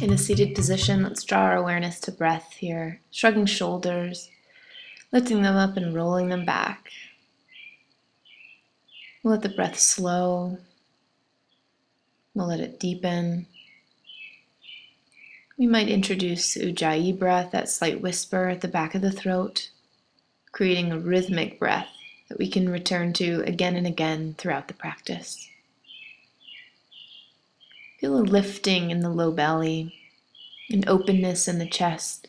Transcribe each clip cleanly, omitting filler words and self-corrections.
In a seated position, let's draw our awareness to breath here, shrugging shoulders, lifting them up and rolling them back. We'll let the breath slow. We'll let it deepen. We might introduce Ujjayi breath, that slight whisper at the back of the throat, creating a rhythmic breath that we can return to again and again throughout the practice. Feel a lifting in the low belly, an openness in the chest,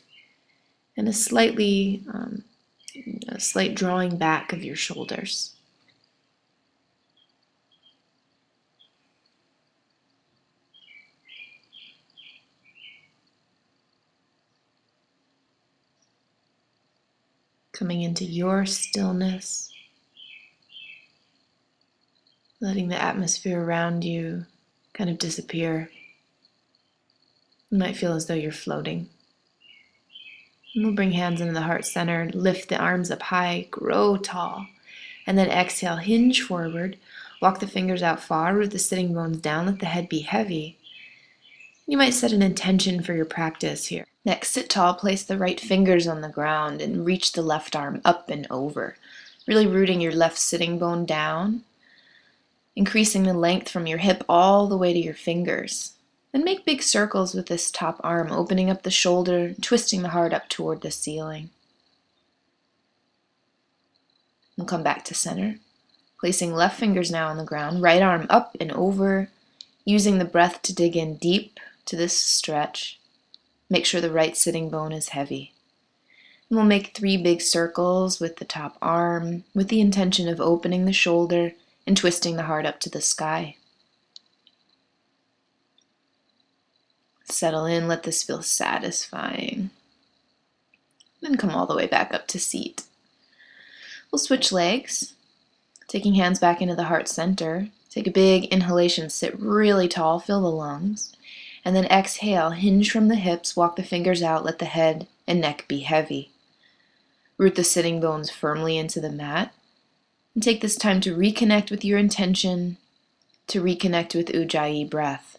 and a slight drawing back of your shoulders. Coming into your stillness, letting the atmosphere around you kind of disappear. You might feel as though you're floating. And we'll bring hands into the heart center, lift the arms up high, grow tall, and then exhale, hinge forward, walk the fingers out far, root the sitting bones down, let the head be heavy. You might set an intention for your practice here. Next, sit tall, place the right fingers on the ground and reach the left arm up and over, really rooting your left sitting bone down, increasing the length from your hip all the way to your fingers. And make big circles with this top arm, opening up the shoulder, twisting the heart up toward the ceiling. We'll come back to center, placing left fingers now on the ground, right arm up and over, using the breath to dig in deep to this stretch. Make sure the right sitting bone is heavy. And we'll make 3 big circles with the top arm, with the intention of opening the shoulder and twisting the heart up to the sky. Settle in, let this feel satisfying. Then come all the way back up to seat. We'll switch legs, taking hands back into the heart center. Take a big inhalation, sit really tall, fill the lungs. And then exhale, hinge from the hips, walk the fingers out, let the head and neck be heavy. Root the sitting bones firmly into the mat. And take this time to reconnect with your intention, to reconnect with Ujjayi breath.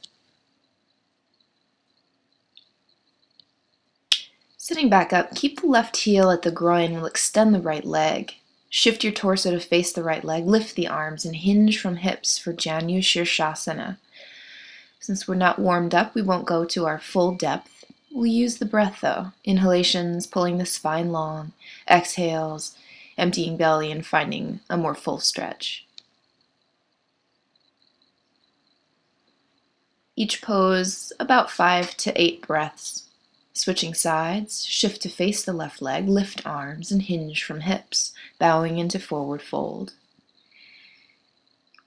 Sitting back up, keep the left heel at the groin. We'll extend the right leg. Shift your torso to face the right leg. Lift the arms and hinge from hips for Janu Shirshasana. Since we're not warmed up, we won't go to our full depth. We'll use the breath though. Inhalations, pulling the spine long. Exhales, emptying belly and finding a more full stretch. Each pose about 5 to 8 breaths. Switching sides, shift to face the left leg, lift arms and hinge from hips, bowing into forward fold.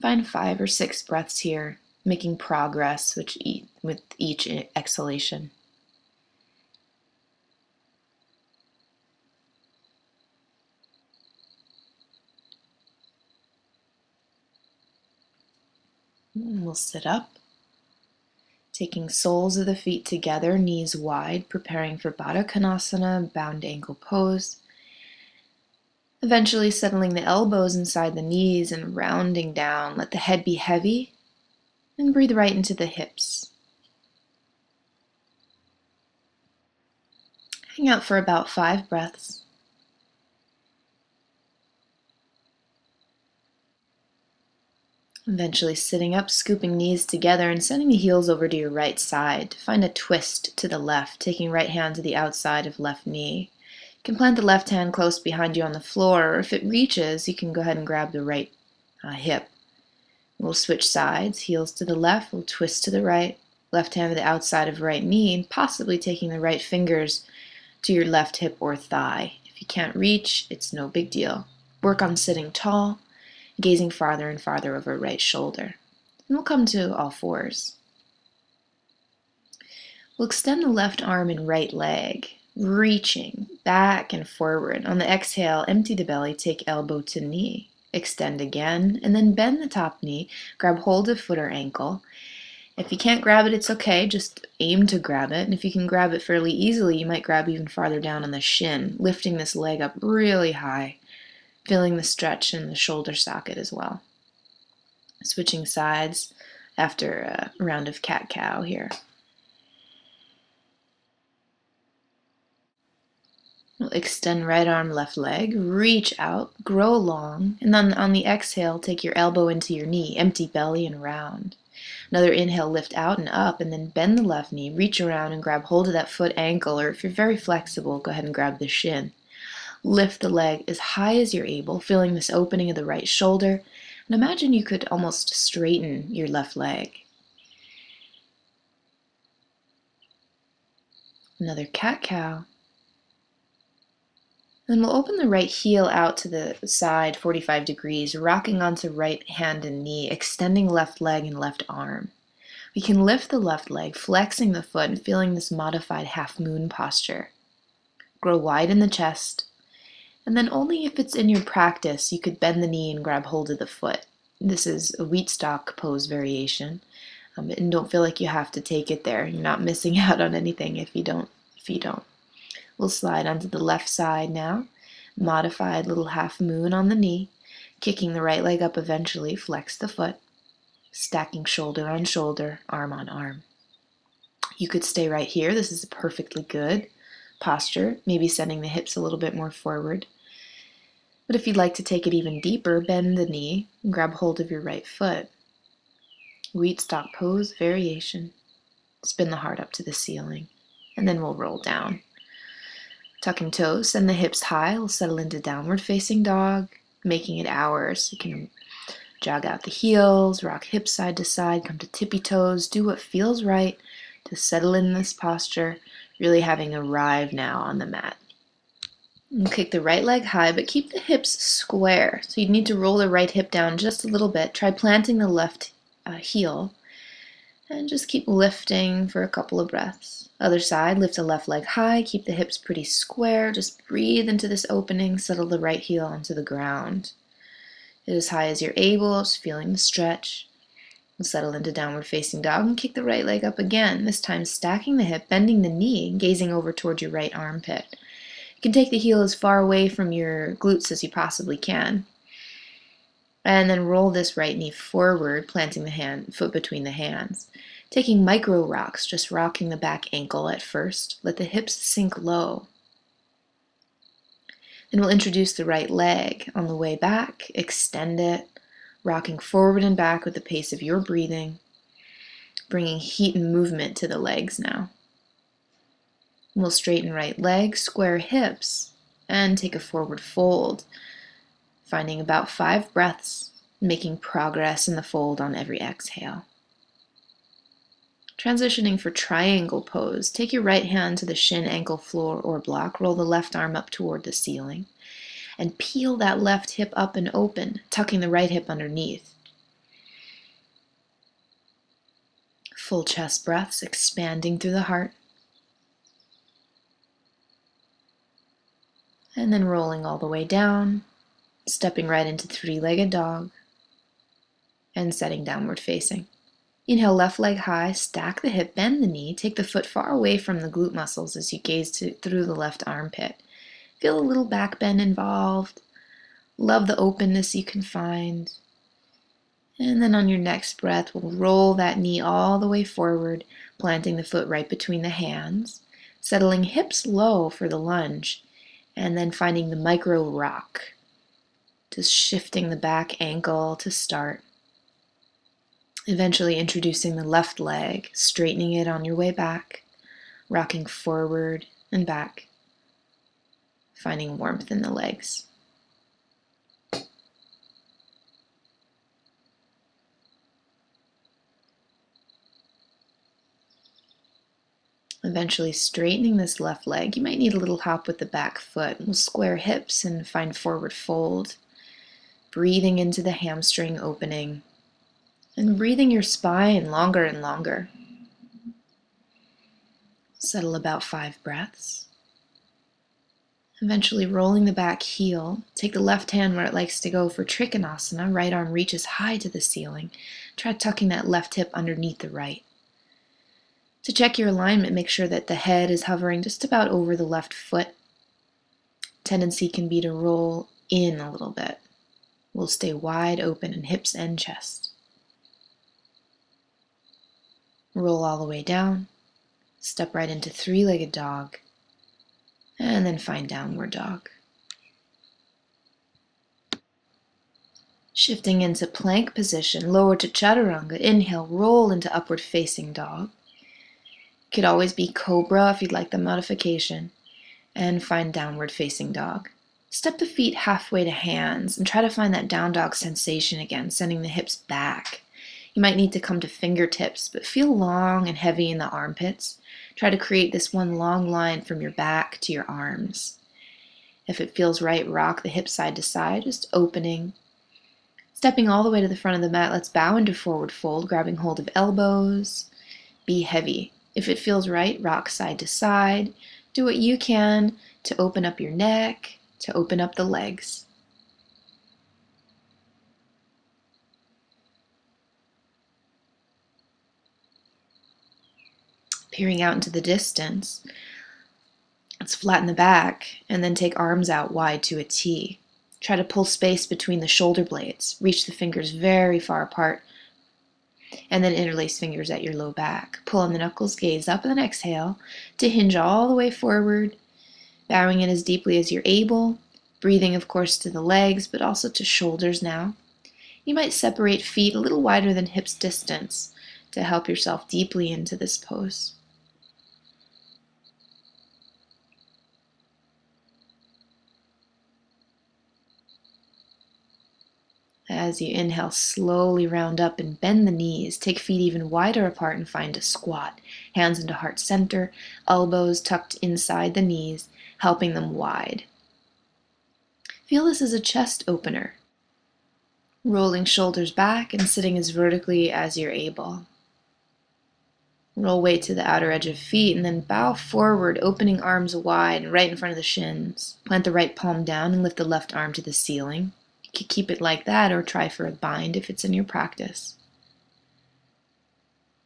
Find 5 or 6 breaths here, making progress with each exhalation. And we'll sit up. Taking soles of the feet together, knees wide, preparing for Baddha Konasana, bound ankle pose. Eventually settling the elbows inside the knees and rounding down. Let the head be heavy and breathe right into the hips. Hang out for about 5 breaths. Eventually sitting up, scooping knees together and sending the heels over to your right side. Find a twist to the left, taking right hand to the outside of left knee. You can plant the left hand close behind you on the floor, or if it reaches, you can go ahead and grab the right hip. We'll switch sides, heels to the left, we'll twist to the right, left hand to the outside of right knee, and possibly taking the right fingers to your left hip or thigh. If you can't reach, it's no big deal. Work on sitting tall, gazing farther and farther over right shoulder. And we'll come to all fours. We'll extend the left arm and right leg, reaching back and forward. On the exhale, empty the belly, take elbow to knee. Extend again, and then bend the top knee, grab hold of foot or ankle. If you can't grab it, it's okay, just aim to grab it. And if you can grab it fairly easily, you might grab even farther down on the shin, lifting this leg up really high. Feeling the stretch in the shoulder socket as well. Switching sides after a round of cat-cow here. We'll extend right arm, left leg, reach out, grow long, and then on the exhale, take your elbow into your knee, empty belly and round. Another inhale, lift out and up, and then bend the left knee, reach around and grab hold of that foot ankle, or if you're very flexible, go ahead and grab the shin. Lift the leg as high as you're able, feeling this opening of the right shoulder, and imagine you could almost straighten your left leg. Another cat-cow. Then we'll open the right heel out to the side 45 degrees, rocking onto right hand and knee, extending left leg and left arm. We can lift the left leg, flexing the foot and feeling this modified half moon posture. Grow wide in the chest, and then only if it's in your practice, you could bend the knee and grab hold of the foot. This is a wheat stalk pose variation, and don't feel like you have to take it there. You're not missing out on anything if you don't. We'll slide onto the left side now. Modified little half moon on the knee, kicking the right leg up eventually, flex the foot, stacking shoulder on shoulder, arm on arm. You could stay right here. This is a perfectly good posture, maybe sending the hips a little bit more forward. But if you'd like to take it even deeper, bend the knee and grab hold of your right foot. Wheat stalk pose variation. Spin the heart up to the ceiling, and then we'll roll down. Tucking toes, send the hips high. We'll settle into downward facing dog, making it ours. You can jog out the heels, rock hips side to side, come to tippy toes, do what feels right to settle in this posture, really having arrived now on the mat. And kick the right leg high, but keep the hips square. So you need to roll the right hip down just a little bit. Try planting the left heel, and just keep lifting for a couple of breaths. Other side, lift the left leg high, keep the hips pretty square, just breathe into this opening, settle the right heel onto the ground. Get as high as you're able, just feeling the stretch. We'll settle into downward facing dog and kick the right leg up again, this time stacking the hip, bending the knee, gazing over towards your right armpit. You can take the heel as far away from your glutes as you possibly can. And then roll this right knee forward, planting the foot between the hands. Taking micro rocks, just rocking the back ankle at first. Let the hips sink low. Then we'll introduce the right leg on the way back, extend it, rocking forward and back with the pace of your breathing, bringing heat and movement to the legs now. We'll straighten right leg, square hips, and take a forward fold, finding about 5 breaths, making progress in the fold on every exhale. Transitioning for triangle pose, take your right hand to the shin, ankle, floor, or block. Roll the left arm up toward the ceiling. And peel that left hip up and open, tucking the right hip underneath. Full chest breaths, expanding through the heart. And then rolling all the way down, stepping right into three-legged dog, and setting downward facing. Inhale, left leg high, stack the hip, bend the knee, take the foot far away from the glute muscles as you gaze through the left armpit. Feel a little back bend involved. Love the openness you can find. And then on your next breath, we'll roll that knee all the way forward, planting the foot right between the hands, settling hips low for the lunge, and then finding the micro rock, just shifting the back ankle to start. Eventually introducing the left leg, straightening it on your way back, rocking forward and back, finding warmth in the legs. Eventually straightening this left leg. You might need a little hop with the back foot. We'll square hips and find forward fold. Breathing into the hamstring opening. And breathing your spine longer and longer. Settle about 5 breaths. Eventually rolling the back heel. Take the left hand where it likes to go for Trikonasana. Right arm reaches high to the ceiling. Try tucking that left hip underneath the right. To check your alignment, make sure that the head is hovering just about over the left foot. Tendency can be to roll in a little bit. We'll stay wide open in hips and chest. Roll all the way down. Step right into three-legged dog. And then find downward dog. Shifting into plank position, lower to chaturanga. Inhale, roll into upward facing dog. Could always be cobra if you'd like the modification. And find downward facing dog. Step the feet halfway to hands and try to find that down dog sensation again, sending the hips back. You might need to come to fingertips, but feel long and heavy in the armpits. Try to create this one long line from your back to your arms. If it feels right, rock the hips side to side, just opening. Stepping all the way to the front of the mat, let's bow into forward fold, grabbing hold of elbows. Be heavy. If it feels right, rock side to side. Do what you can to open up your neck, to open up the legs. Peering out into the distance, let's flatten the back and then take arms out wide to a T. Try to pull space between the shoulder blades. Reach the fingers very far apart and then interlace fingers at your low back. Pull on the knuckles, gaze up, and then exhale to hinge all the way forward, bowing in as deeply as you're able, breathing, of course, to the legs, but also to shoulders now. You might separate feet a little wider than hips distance to help yourself deeply into this pose. As you inhale, slowly round up and bend the knees. Take feet even wider apart and find a squat. Hands into heart center, elbows tucked inside the knees, helping them wide. Feel this as a chest opener. Rolling shoulders back and sitting as vertically as you're able. Roll weight to the outer edge of feet and then bow forward, opening arms wide and right in front of the shins. Plant the right palm down and lift the left arm to the ceiling. You could keep it like that or try for a bind if it's in your practice.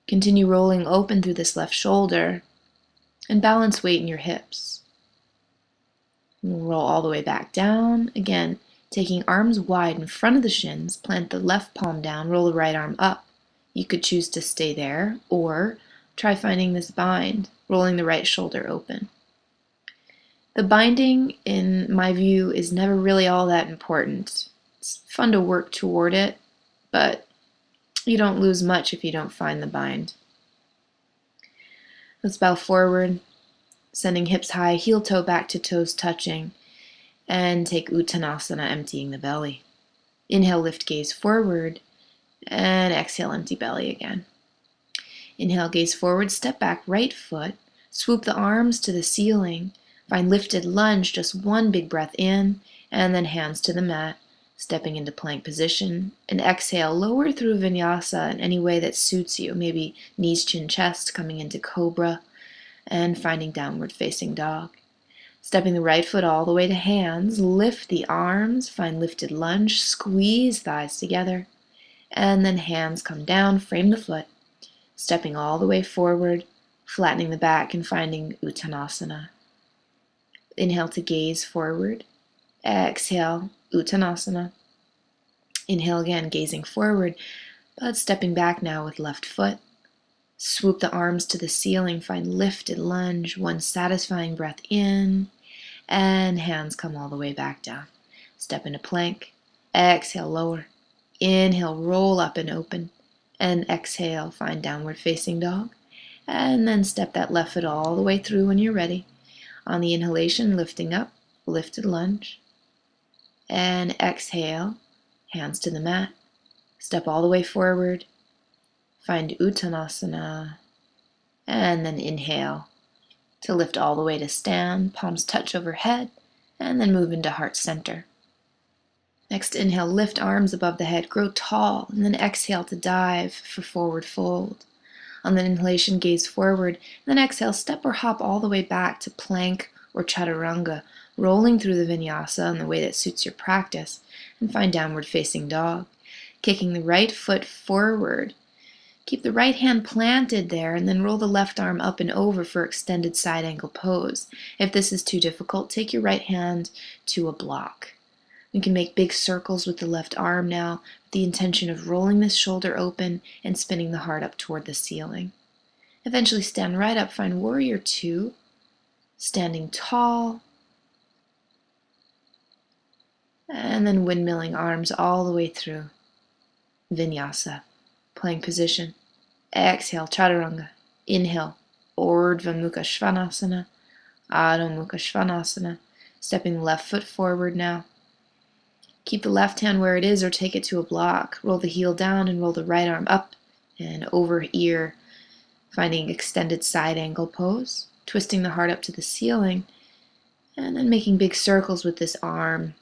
Continue rolling open through this left shoulder and balance weight in your hips. Roll all the way back down. Again, taking arms wide in front of the shins, plant the left palm down, roll the right arm up. You could choose to stay there or try finding this bind, rolling the right shoulder open. The binding, in my view, is never really all that important. It's fun to work toward it, but you don't lose much if you don't find the bind. Let's bow forward, sending hips high, heel toe back to toes touching, and take Uttanasana, emptying the belly. Inhale, lift gaze forward, and exhale, empty belly again. Inhale, gaze forward, step back, right foot, swoop the arms to the ceiling, find lifted lunge, just one big breath in, and then hands to the mat, stepping into plank position, and exhale, lower through Vinyasa in any way that suits you, maybe knees, chin, chest, coming into cobra, and finding downward facing dog. Stepping the right foot all the way to hands, lift the arms, find lifted lunge, squeeze thighs together, and then hands come down, frame the foot, stepping all the way forward, flattening the back and finding Uttanasana. Inhale to gaze forward, exhale, Uttanasana. Inhale again, gazing forward, but stepping back now with left foot. Swoop the arms to the ceiling, find lifted lunge, one satisfying breath in, and hands come all the way back down. Step into plank, exhale, lower. Inhale, roll up and open, and exhale, find downward facing dog, and then step that left foot all the way through when you're ready. On the inhalation, lifting up, lifted lunge, and exhale, hands to the mat, step all the way forward, find Uttanasana, and then inhale to lift all the way to stand, palms touch overhead, and then move into heart center. Next, inhale, lift arms above the head, grow tall, and then exhale to dive for forward fold. On the inhalation, gaze forward, and then exhale, step or hop all the way back to plank or chaturanga, rolling through the vinyasa in the way that suits your practice, and find downward facing dog. Kicking the right foot forward. Keep the right hand planted there and then roll the left arm up and over for extended side angle pose. If this is too difficult, take your right hand to a block. You can make big circles with the left arm now with the intention of rolling this shoulder open and spinning the heart up toward the ceiling. Eventually stand right up, find warrior two, standing tall, and then windmilling arms all the way through. Vinyasa, plank position. Exhale, chaturanga. Inhale, Urdhva Mukha Svanasana, Adho Mukha Svanasana. Stepping the left foot forward now. Keep the left hand where it is or take it to a block. Roll the heel down and roll the right arm up and over ear, finding extended side angle pose. Twisting the heart up to the ceiling and then making big circles with this arm.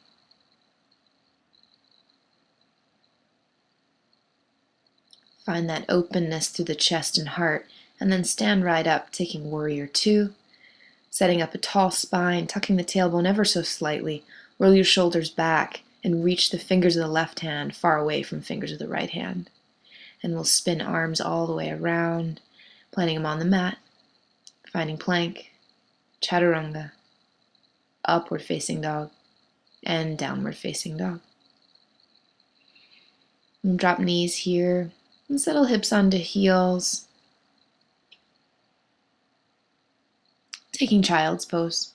Find that openness through the chest and heart, and then stand right up, taking warrior two. Setting up a tall spine, tucking the tailbone ever so slightly. Roll your shoulders back and reach the fingers of the left hand far away from fingers of the right hand. And we'll spin arms all the way around, planting them on the mat, finding plank, chaturanga, upward facing dog, and downward facing dog. And drop knees here and settle hips onto heels. Taking child's pose.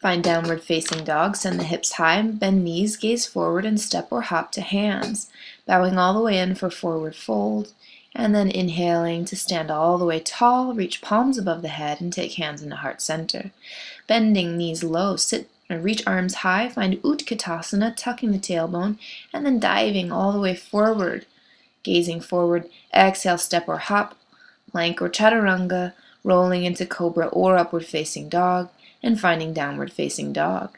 Find downward facing dog, send the hips high, bend knees, gaze forward, and step or hop to hands, bowing all the way in for forward fold, and then inhaling to stand all the way tall, reach palms above the head, and take hands into heart center. Bending knees low, sit or reach arms high, find Utkatasana, tucking the tailbone, and then diving all the way forward, gazing forward, exhale, step or hop, plank or chaturanga, rolling into cobra or upward facing dog, and finding downward facing dog.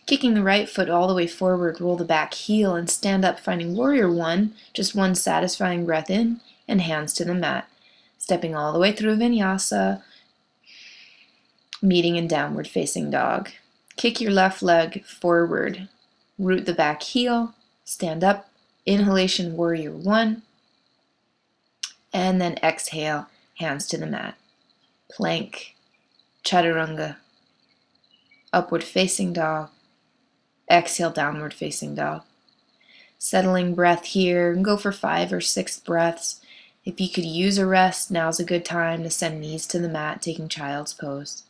Kicking the right foot all the way forward, roll the back heel and stand up, finding warrior one, just one satisfying breath in, and hands to the mat. Stepping all the way through vinyasa, meeting in downward facing dog. Kick your left leg forward, root the back heel, stand up, inhalation warrior one, and then exhale, hands to the mat. Plank, chaturanga, upward facing dog, exhale, downward facing dog. Settling breath here, and go for 5 or 6 breaths. If you could use a rest, now's a good time to send knees to the mat, taking child's pose.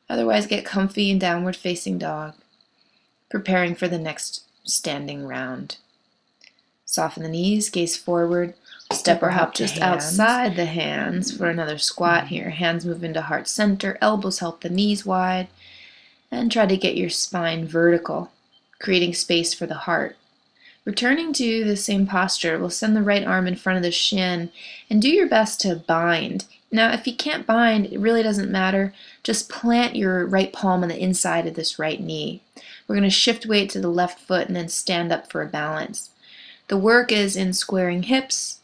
Otherwise, get comfy in downward facing dog, preparing for the next standing round. Soften the knees, gaze forward, step or hop just outside the hands for another squat here. Hands move into heart center, elbows help the knees wide, and try to get your spine vertical, creating space for the heart. Returning to the same posture, we'll send the right arm in front of the shin and do your best to bind. Now, if you can't bind, it really doesn't matter. Just plant your right palm on the inside of this right knee. We're going to shift weight to the left foot and then stand up for a balance. The work is in squaring hips,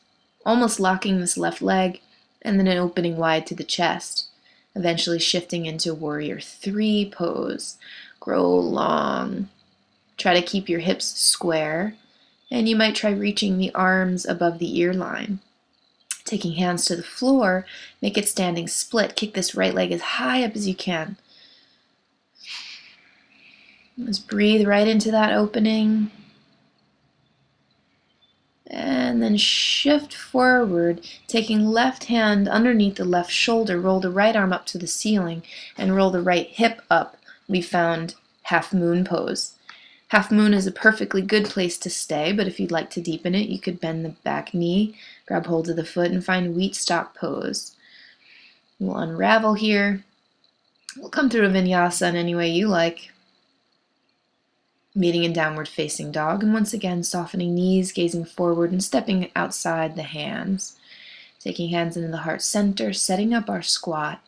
almost locking this left leg, and then opening wide to the chest. Eventually shifting into warrior three pose. Grow long. Try to keep your hips square, and you might try reaching the arms above the ear line. Taking hands to the floor, make it standing split. Kick this right leg as high up as you can. Just breathe right into that opening. And then shift forward, taking left hand underneath the left shoulder, roll the right arm up to the ceiling, and roll the right hip up. We found half moon pose. Half moon is a perfectly good place to stay, but if you'd like to deepen it, you could bend the back knee, grab hold of the foot, and find wheat stalk pose. We'll unravel here. We'll come through a vinyasa in any way you like. Meeting in downward facing dog, and once again softening knees, gazing forward and stepping outside the hands. Taking hands into the heart center, setting up our squat.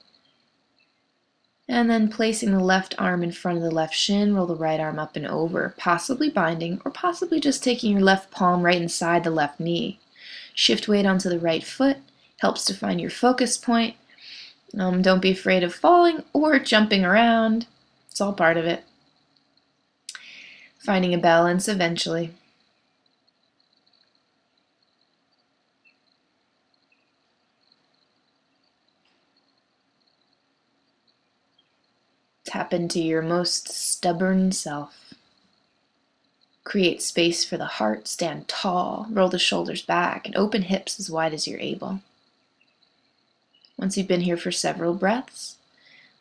And then placing the left arm in front of the left shin, roll the right arm up and over, possibly binding, or possibly just taking your left palm right inside the left knee. Shift weight onto the right foot, helps to find your focus point. Don't be afraid of falling or jumping around. It's all part of it. Finding a balance eventually. Tap into your most stubborn self. Create space for the heart, stand tall, roll the shoulders back, and open hips as wide as you're able. Once you've been here for several breaths,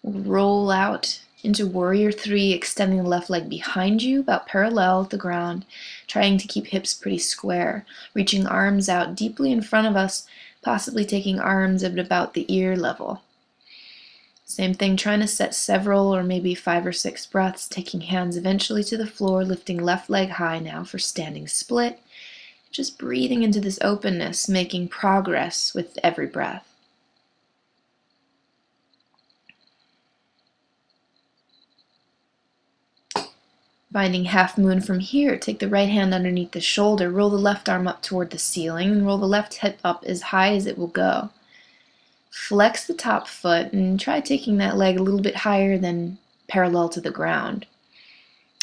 roll out into Warrior 3, extending the left leg behind you, about parallel with the ground, trying to keep hips pretty square, reaching arms out deeply in front of us, possibly taking arms at about the ear level. Same thing, trying to set several or maybe 5 or 6 breaths, taking hands eventually to the floor, lifting left leg high now for standing split, just breathing into this openness, making progress with every breath. Finding half moon from here, take the right hand underneath the shoulder, roll the left arm up toward the ceiling, and roll the left hip up as high as it will go. Flex the top foot and try taking that leg a little bit higher than parallel to the ground.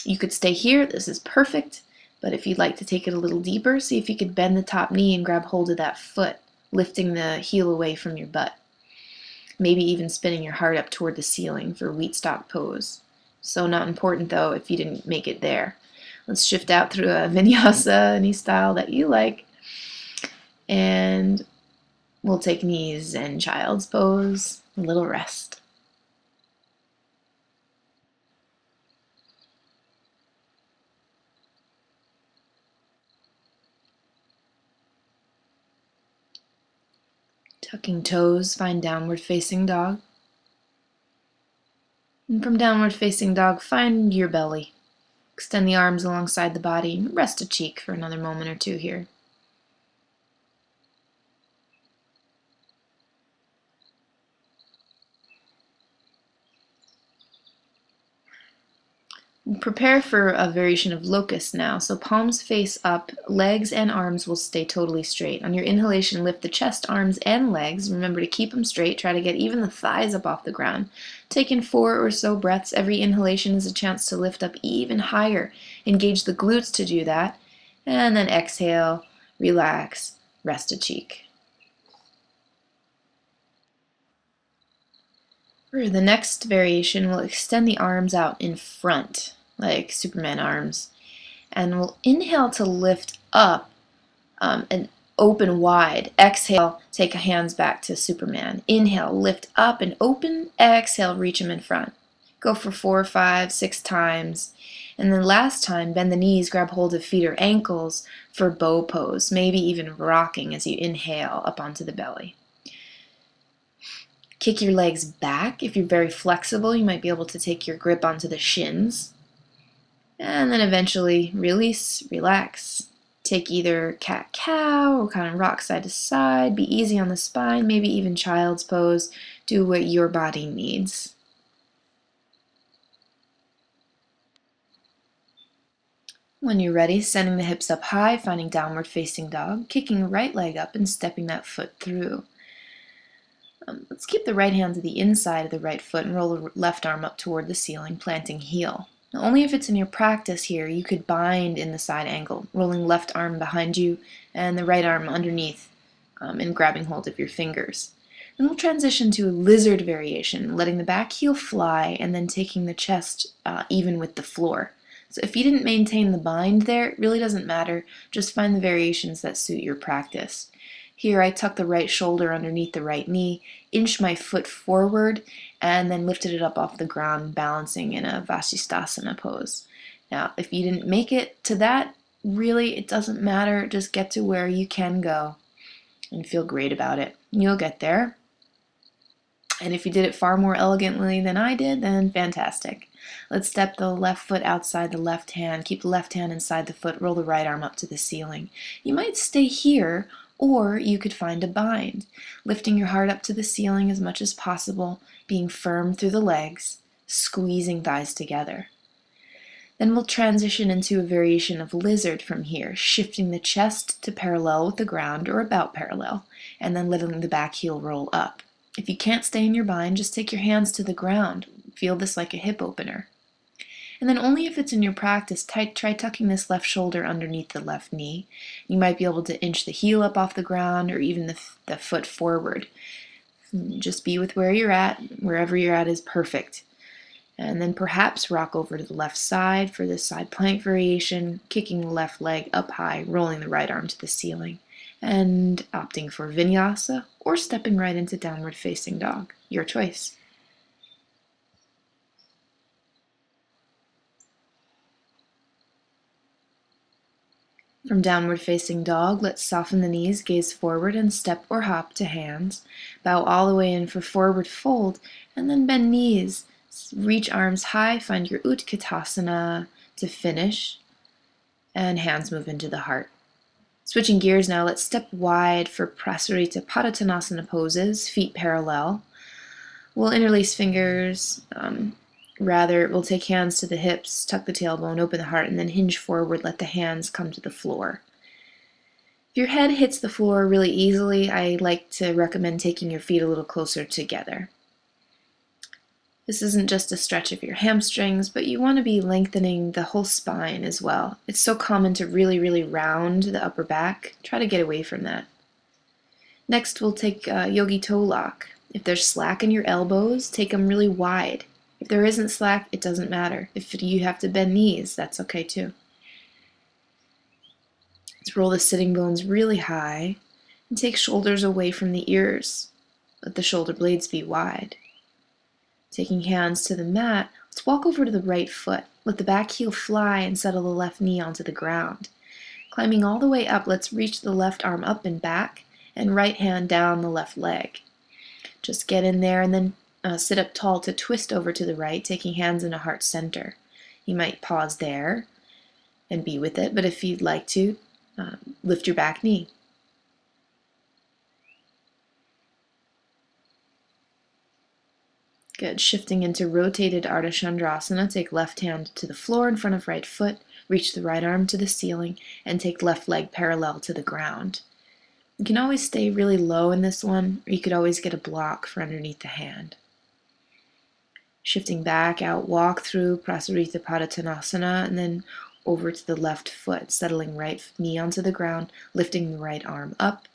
You could stay here, this is perfect, but if you'd like to take it a little deeper, see if you could bend the top knee and grab hold of that foot, lifting the heel away from your butt. Maybe even spinning your heart up toward the ceiling for wheat stalk pose. So not important though if you didn't make it there. Let's shift out through a Vinyasa, any style that you like. And we'll take knees and child's pose, a little rest. Tucking toes, find downward facing dog. And from downward facing dog, find your belly. Extend the arms alongside the body and rest a cheek for another moment or two here. Prepare for a variation of locust now. So palms face up, legs and arms will stay totally straight. On your inhalation, lift the chest, arms, and legs. Remember to keep them straight. Try to get even the thighs up off the ground. Take in 4 or so breaths. Every inhalation is a chance to lift up even higher. Engage the glutes to do that. And then exhale, relax, rest a cheek. For the next variation, we'll extend the arms out in front, like Superman arms. And we'll inhale to lift up and open wide. Exhale, take hands back to Superman. Inhale, lift up and open. Exhale, reach them in front. Go for 4, 5, 6 times. And then last time, bend the knees, grab hold of feet or ankles for bow pose, maybe even rocking as you inhale up onto the belly. Kick your legs back. If you're very flexible, you might be able to take your grip onto the shins. And then eventually release, relax. Take either cat-cow or kind of rock side to side. Be easy on the spine, maybe even child's pose. Do what your body needs. When you're ready, sending the hips up high, finding downward facing dog, kicking the right leg up and stepping that foot through. Let's keep the right hand to the inside of the right foot and roll the left arm up toward the ceiling, planting heel. Now, only if it's in your practice here, you could bind in the side angle, rolling left arm behind you and the right arm underneath and grabbing hold of your fingers. Then we'll transition to a lizard variation, letting the back heel fly and then taking the chest even with the floor. So if you didn't maintain the bind there, it really doesn't matter. Just find the variations that suit your practice. Here I tuck the right shoulder underneath the right knee, inch my foot forward, and then lifted it up off the ground, balancing in a Vasisthasana pose. Now, if you didn't make it to that, really, it doesn't matter. Just get to where you can go and feel great about it. You'll get there. And if you did it far more elegantly than I did, then fantastic. Let's step the left foot outside the left hand. Keep the left hand inside the foot. Roll the right arm up to the ceiling. You might stay here, or you could find a bind, lifting your heart up to the ceiling as much as possible, being firm through the legs, squeezing thighs together. Then we'll transition into a variation of lizard from here, shifting the chest to parallel with the ground or about parallel, and then letting the back heel roll up. If you can't stay in your bind, just take your hands to the ground. Feel this like a hip opener. And then only if it's in your practice, try tucking this left shoulder underneath the left knee. You might be able to inch the heel up off the ground or even the foot forward. Just be with where you're at. Wherever you're at is perfect. And then perhaps rock over to the left side for this side plank variation, kicking the left leg up high, rolling the right arm to the ceiling, and opting for Vinyasa or stepping right into downward facing dog. Your choice. From downward facing dog, let's soften the knees, gaze forward, and step or hop to hands. Bow all the way in for forward fold, and then bend knees. Reach arms high, find your Utkatasana to finish, and hands move into the heart. Switching gears now, let's step wide for Prasarita Padottanasana poses, feet parallel. We'll interlace fingers, we'll take hands to the hips, tuck the tailbone, open the heart, and then hinge forward, let the hands come to the floor. If your head hits the floor really easily, I like to recommend taking your feet a little closer together. This isn't just a stretch of your hamstrings, but you want to be lengthening the whole spine as well. It's so common to really round the upper back. Try to get away from that. Next, we'll take Yogi Toe Lock. If there's slack in your elbows, take them really wide. If there isn't slack, it doesn't matter. If you have to bend knees, that's okay too. Let's roll the sitting bones really high and take shoulders away from the ears. Let the shoulder blades be wide. Taking hands to the mat, let's walk over to the right foot. Let the back heel fly and settle the left knee onto the ground. Climbing all the way up, let's reach the left arm up and back and right hand down the left leg. Just get in there and then sit up tall to twist over to the right, taking hands in a heart center. You might pause there and be with it, but if you'd like to, lift your back knee. Good. Shifting into rotated Ardha Chandrasana, take left hand to the floor in front of right foot, reach the right arm to the ceiling, and take left leg parallel to the ground. You can always stay really low in this one, or you could always get a block for underneath the hand. Shifting back out, walk through Prasarita Padottanasana, and then over to the left foot, settling right knee onto the ground, lifting the right arm up,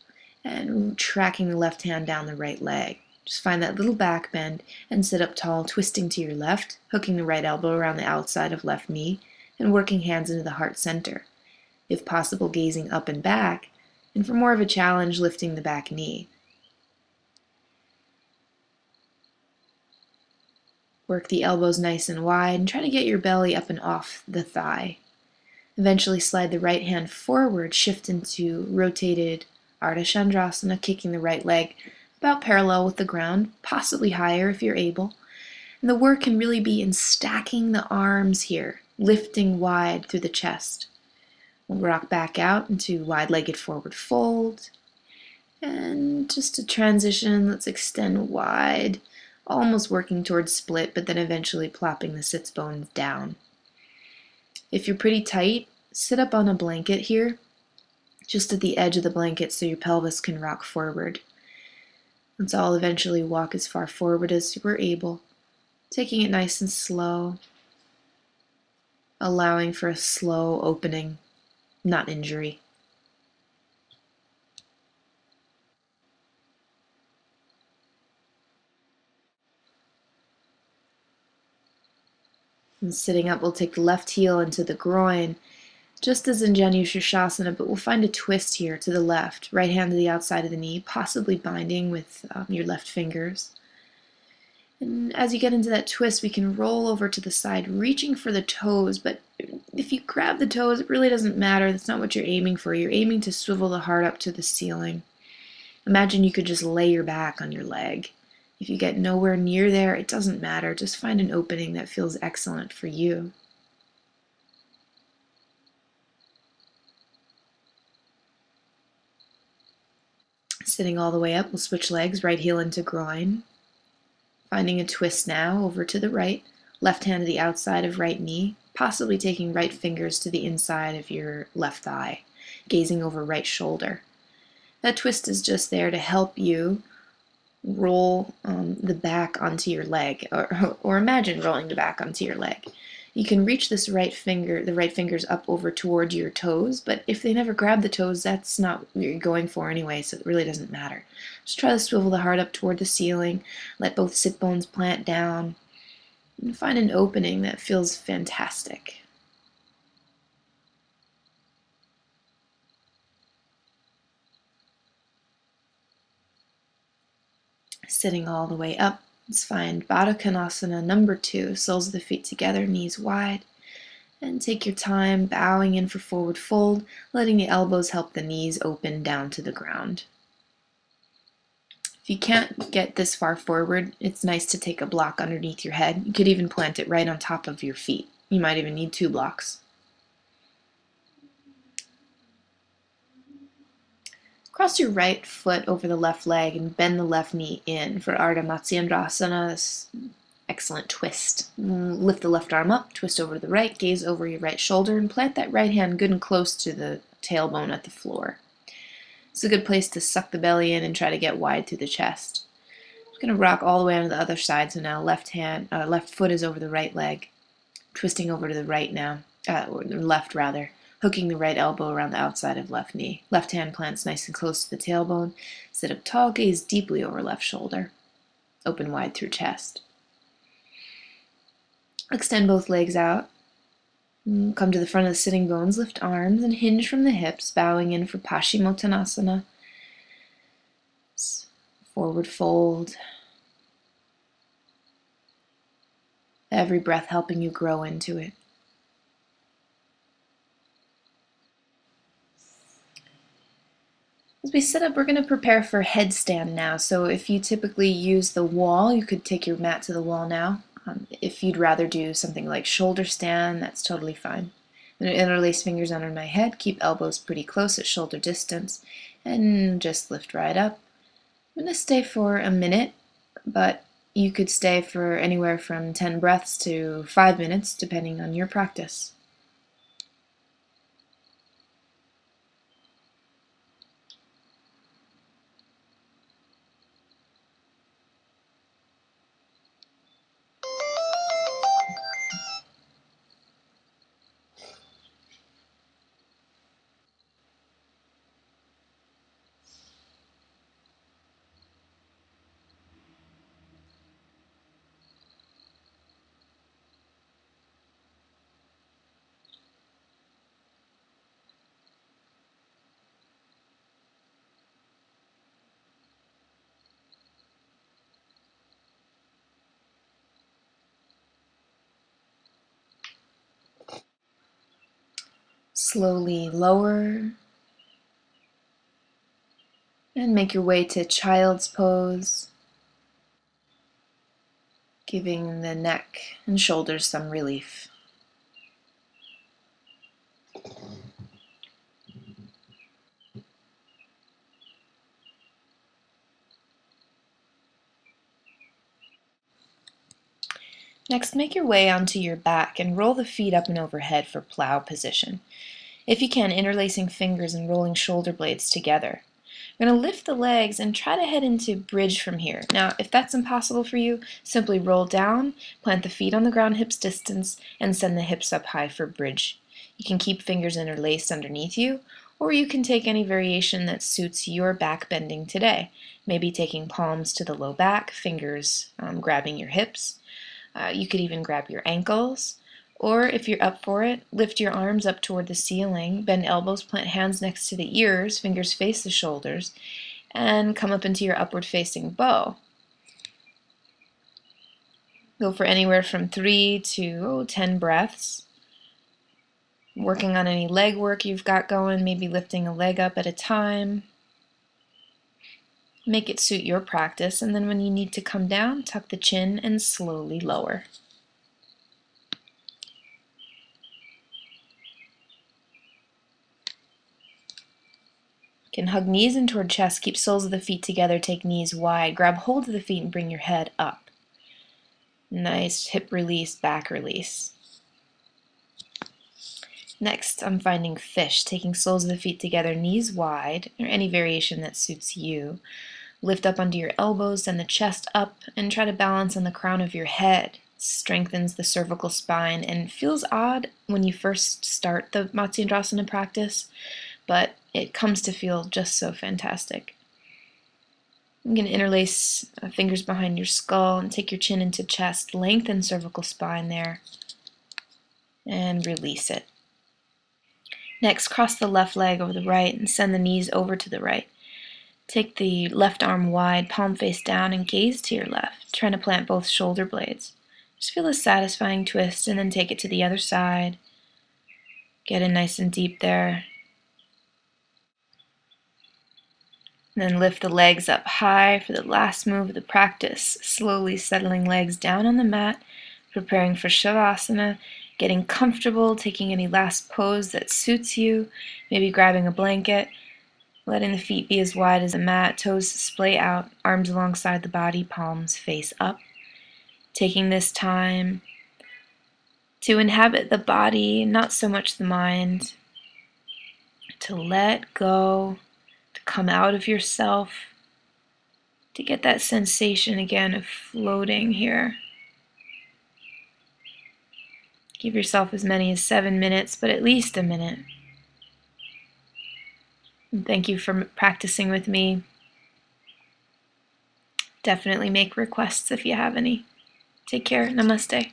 and tracking the left hand down the right leg. Just find that little back bend and sit up tall, twisting to your left, hooking the right elbow around the outside of left knee, and working hands into the heart center. If possible, gazing up and back, and for more of a challenge, lifting the back knee. Work the elbows nice and wide, and try to get your belly up and off the thigh. Eventually slide the right hand forward, shift into rotated Ardha Chandrasana, kicking the right leg about parallel with the ground, possibly higher if you're able. And the work can really be in stacking the arms here, lifting wide through the chest. We'll rock back out into wide-legged forward fold. And just to transition, let's extend wide, almost working towards split, but then eventually plopping the sits bones down. If you're pretty tight, sit up on a blanket here, just at the edge of the blanket so your pelvis can rock forward. Let's all eventually walk as far forward as we're able, taking it nice and slow, allowing for a slow opening, not injury. And sitting up, we'll take the left heel into the groin, just as in Janu Shirshasana, but we'll find a twist here to the left, right hand to the outside of the knee, possibly binding with your left fingers. And as you get into that twist, we can roll over to the side, reaching for the toes, but if you grab the toes, it really doesn't matter. That's not what you're aiming for. You're aiming to swivel the heart up to the ceiling. Imagine you could just lay your back on your leg. If you get nowhere near there, it doesn't matter. Just find an opening that feels excellent for you. Sitting all the way up, we'll switch legs, right heel into groin. Finding a twist now over to the right, left hand to the outside of right knee, possibly taking right fingers to the inside of your left thigh, gazing over right shoulder. That twist is just there to help you roll the back onto your leg, or imagine rolling the back onto your leg. You can reach this the right fingers up over toward your toes, but if they never grab the toes, that's not what you're going for anyway, so it really doesn't matter. Just try to swivel the heart up toward the ceiling, let both sit bones plant down, And find an opening that feels fantastic. Sitting all the way up, let's find Baddha Konasana number 2, soles of the feet together, knees wide. And take your time bowing in for forward fold, letting the elbows help the knees open down to the ground. If you can't get this far forward, it's nice to take a block underneath your head. You could even plant it right on top of your feet. You might even need 2 blocks. Cross your right foot over the left leg and bend the left knee in for Ardha Matsyendrasana, this excellent twist. Lift the left arm up, twist over to the right, gaze over your right shoulder, and plant that right hand good and close to the tailbone at the floor. It's a good place to suck the belly in and try to get wide through the chest. I'm going to rock all the way onto the other side, so now left foot is over the right leg, twisting over to the right now, or the left rather, hooking the right elbow around the outside of left knee. Left hand plants nice and close to the tailbone. Sit up tall, gaze deeply over left shoulder. Open wide through chest. Extend both legs out. Come to the front of the sitting bones, lift arms and hinge from the hips, bowing in for Paschimottanasana. Forward fold. Every breath helping you grow into it. As we sit up, we're going to prepare for headstand now. So if you typically use the wall, you could take your mat to the wall now. If you'd rather do something like shoulder stand, that's totally fine. I'm going to interlace fingers under my head, keep elbows pretty close at shoulder distance, and just lift right up. I'm going to stay for a minute, but you could stay for anywhere from 10 breaths to 5 minutes, depending on your practice. Slowly lower and make your way to child's pose, giving the neck and shoulders some relief. Next, make your way onto your back and roll the feet up and overhead for plow position. If you can, interlacing fingers and rolling shoulder blades together. You're going to lift the legs and try to head into bridge from here. Now, if that's impossible for you, simply roll down, plant the feet on the ground hips distance, and send the hips up high for bridge. You can keep fingers interlaced underneath you, or you can take any variation that suits your back bending today. Maybe taking palms to the low back, fingers grabbing your hips. You could even grab your ankles. Or if you're up for it, lift your arms up toward the ceiling, bend elbows, plant hands next to the ears, fingers face the shoulders, and come up into your upward facing bow. Go for anywhere from 3 to 10 breaths. Working on any leg work you've got going, maybe lifting a leg up at a time. Make it suit your practice, and then when you need to come down, tuck the chin and slowly lower. Can hug knees in toward chest, keep soles of the feet together, take knees wide, grab hold of the feet and bring your head up. Nice hip release, back release. Next, I'm finding fish, taking soles of the feet together, knees wide, or any variation that suits you. Lift up onto your elbows, send the chest up, and try to balance on the crown of your head. Strengthens the cervical spine and feels odd when you first start the Matsyendrasana practice, but it comes to feel just so fantastic. I'm going to interlace fingers behind your skull and take your chin into chest. Lengthen cervical spine there. And release it. Next, cross the left leg over the right and send the knees over to the right. Take the left arm wide, palm face down, and gaze to your left, trying to plant both shoulder blades. Just feel a satisfying twist, and then take it to the other side. Get in nice and deep there. And then lift the legs up high for the last move of the practice, slowly settling legs down on the mat, preparing for shavasana, getting comfortable, taking any last pose that suits you, maybe grabbing a blanket, letting the feet be as wide as the mat, toes splay out, arms alongside the body, palms face up. Taking this time to inhabit the body, not so much the mind, to let go, to come out of yourself, to get that sensation again of floating here. Give yourself as many as 7 minutes, but at least a minute. And thank you for practicing with me. Definitely make requests if you have any. Take care. Namaste.